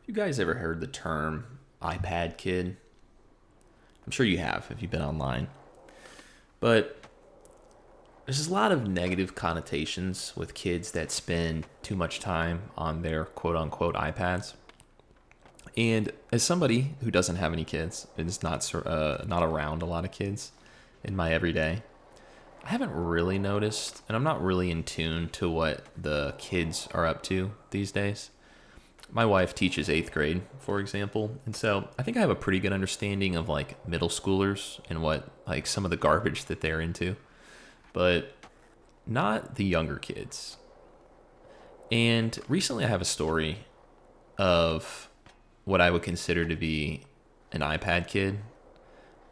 You guys ever heard the term iPad kid? I'm sure you have if you've been online. But there's a lot of negative connotations with kids that spend too much time on their quote unquote iPads. And as somebody who doesn't have any kids and is not around a lot of kids in my everyday, I haven't really noticed, and I'm not really in tune to what the kids are up to these days. My wife teaches eighth grade, for example, and so I think I have a pretty good understanding of like middle schoolers and what like some of the garbage that they're into, but not the younger kids. And recently I have a story of what I would consider to be an iPad kid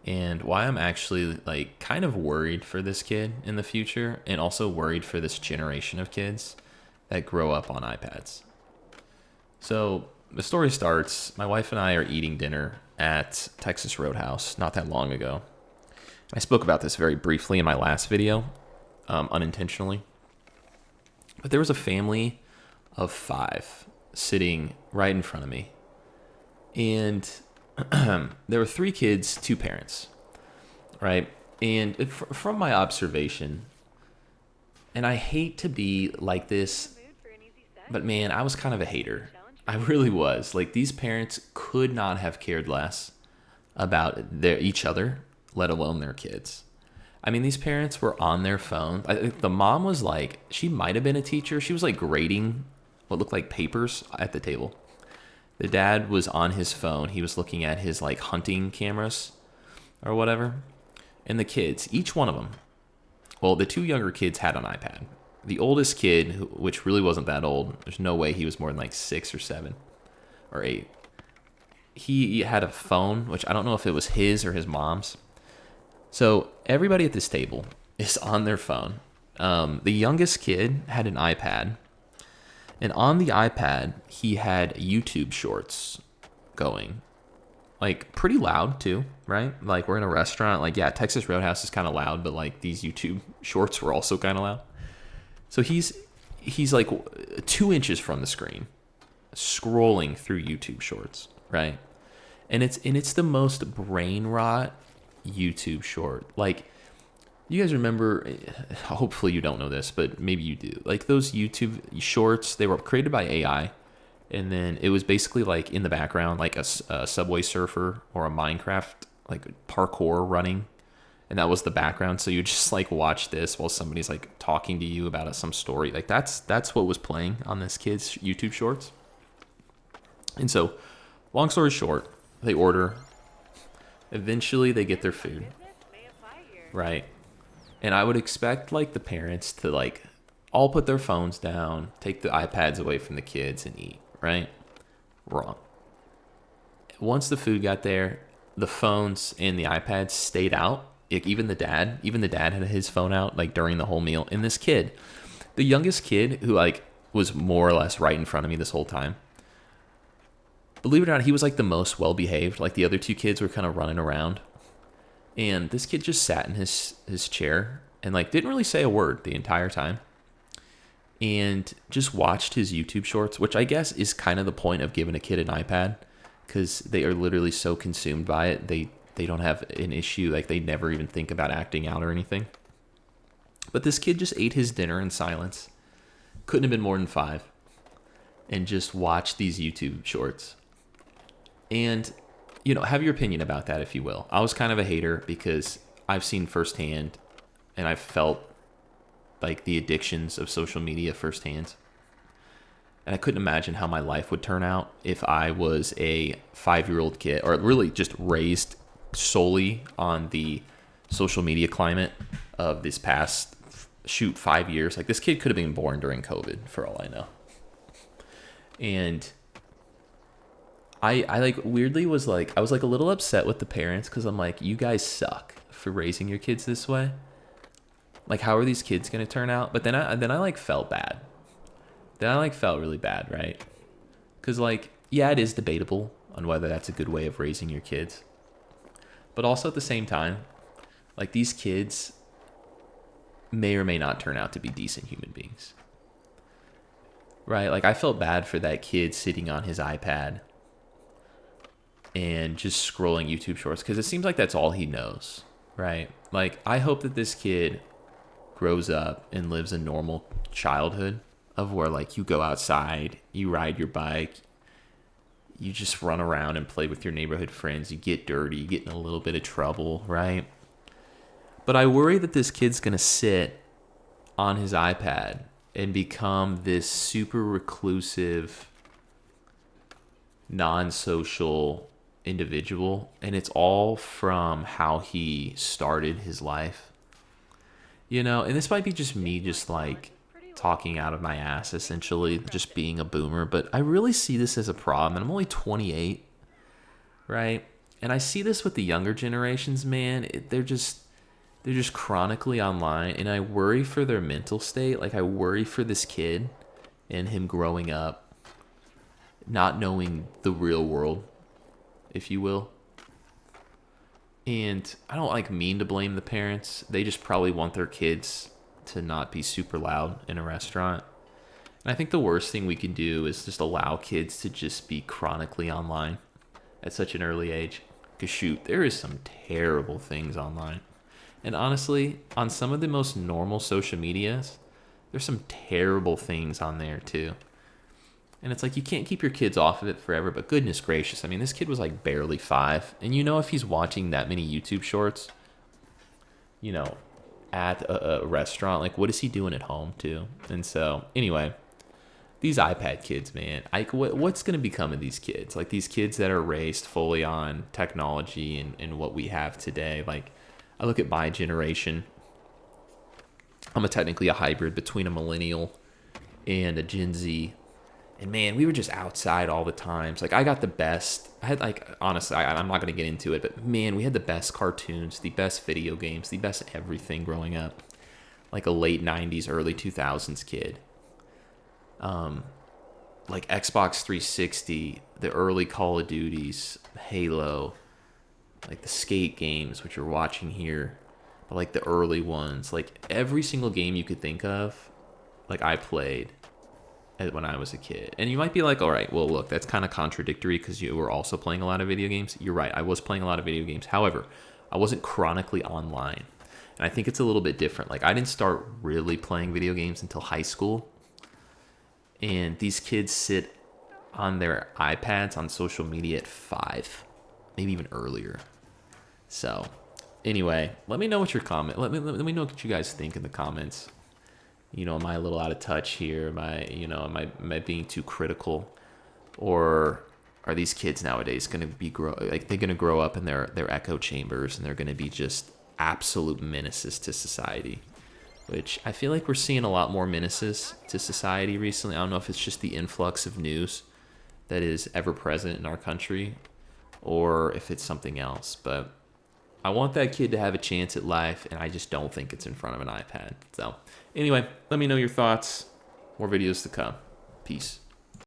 and why I'm actually like kind of worried for this kid in the future and also worried for this generation of kids that grow up on iPads. So the story starts, my wife and I are eating dinner at Texas Roadhouse not that long ago. I spoke about this very briefly in my last video, unintentionally. But there was a family of five sitting right in front of me. And there were three kids, two parents, right? And from my observation, and I hate to be like this, but man, I was kind of a hater. I really was. Like these parents could not have cared less about each other, let alone their kids. I mean, these parents were on their phone. The mom was like, she might have been a teacher. She was like grading what looked like papers at the table. The dad was on his phone. He was looking at his like hunting cameras or whatever. And the kids, each one of them, well, the two younger kids had an iPad. The oldest kid, which really wasn't that old, there's no way he was more than like 6 or 7 or 8. He had a phone, which I don't know if it was his or his mom's. So everybody at this table is on their phone. The youngest kid had an iPad. And on the iPad, he had YouTube shorts going. Like pretty loud too, right? Like we're in a restaurant. Like, yeah, Texas Roadhouse is kind of loud, but like these YouTube shorts were also kind of loud. So he's like 2 inches from the screen, scrolling through YouTube shorts, right? And it's the most brain rot YouTube short. Like you guys remember, hopefully you don't know this, but maybe you do. Like those YouTube shorts, they were created by AI, and then it was basically like in the background, like a Subway Surfer or a Minecraft like parkour running, and that was the background. So you just like watch this while somebody's like talking to you about some story. Like that's what was playing on this kid's YouTube shorts. And so, long story short, they order. Eventually, they get their food, right? And I would expect like the parents to like all put their phones down, take the iPads away from the kids and eat, right? Wrong. Once the food got there, the phones and the iPads stayed out. Like even the dad had his phone out like during the whole meal. And this kid, the youngest kid who like was more or less right in front of me this whole time, believe it or not, he was like the most well behaved. Like the other two kids were kind of running around. And this kid just sat in his chair and like didn't really say a word the entire time. And just watched his YouTube shorts, which I guess is kind of the point of giving a kid an iPad, because they are literally so consumed by it. They don't have an issue. Like they never even think about acting out or anything. But this kid just ate his dinner in silence. Couldn't have been more than 5. And just watched these YouTube shorts. And have your opinion about that, if you will. I was kind of a hater because I've seen firsthand and I've felt like the addictions of social media firsthand. And I couldn't imagine how my life would turn out if I was a 5-year-old kid, or really just raised solely on the social media climate of this past, 5 years. Like this kid could have been born during COVID for all I know. And I like weirdly was like, I was like a little upset with the parents because I'm like, you guys suck for raising your kids this way. Like, how are these kids going to turn out? But then I like felt bad. Then I like felt really bad, right? Because like, yeah, it is debatable on whether that's a good way of raising your kids. But also at the same time, like these kids may or may not turn out to be decent human beings. Right? Like I felt bad for that kid sitting on his iPad and just scrolling YouTube shorts because it seems like that's all he knows, right? Like, I hope that this kid grows up and lives a normal childhood of where, like, you go outside, you ride your bike, you just run around and play with your neighborhood friends, you get dirty, you get in a little bit of trouble, right? But I worry that this kid's going to sit on his iPad and become this super reclusive, non-social individual, and it's all from how he started his life, and this might be just me just like talking out of my ass, essentially just being a boomer, but I really see this as a problem, and I'm only 28, right? And I see this with the younger generations, man. They're just chronically online, and I worry for their mental state. Like, I worry for this kid and him growing up not knowing the real world, if you will. And I don't mean to blame the parents. They just probably want their kids to not be super loud in a restaurant. And I think the worst thing we can do is just allow kids to just be chronically online at such an early age. Because shoot, there is some terrible things online. And honestly, on some of the most normal social medias, there's some terrible things on there too. And it's like, you can't keep your kids off of it forever, but goodness gracious. I mean, this kid was like barely 5. And if he's watching that many YouTube shorts, at a restaurant, like, what is he doing at home too? And so, anyway, these iPad kids, man, what's going to become of these kids? Like, these kids that are raised fully on technology and what we have today. Like, I look at my generation. I'm technically a hybrid between a millennial and a Gen Z. And man, we were just outside all the time. So, like, I got the best. I had, like, honestly, I'm not going to get into it, but man, we had the best cartoons, the best video games, the best everything growing up. Like a late 90s, early 2000s kid. Like Xbox 360, the early Call of Duties, Halo, like the skate games, which you're watching here, but like the early ones, like every single game you could think of, like, I played when I was a kid. And you might be like, all right, well, look, that's kind of contradictory because you were also playing a lot of video games. You're right, I was playing a lot of video games. However, I wasn't chronically online. And I think it's a little bit different. Like, I didn't start really playing video games until high school. And these kids sit on their iPads on social media at 5, maybe even earlier. So, anyway, let me know what your comment. Let me know what you guys think in the comments. Am I a little out of touch here? Am I being too critical? Or are these kids nowadays going to be they're going to grow up in their echo chambers and they're going to be just absolute menaces to society? Which I feel like we're seeing a lot more menaces to society recently. I don't know if it's just the influx of news that is ever present in our country or if it's something else. But I want that kid to have a chance at life, and I just don't think it's in front of an iPad. So, anyway, let me know your thoughts. More videos to come. Peace.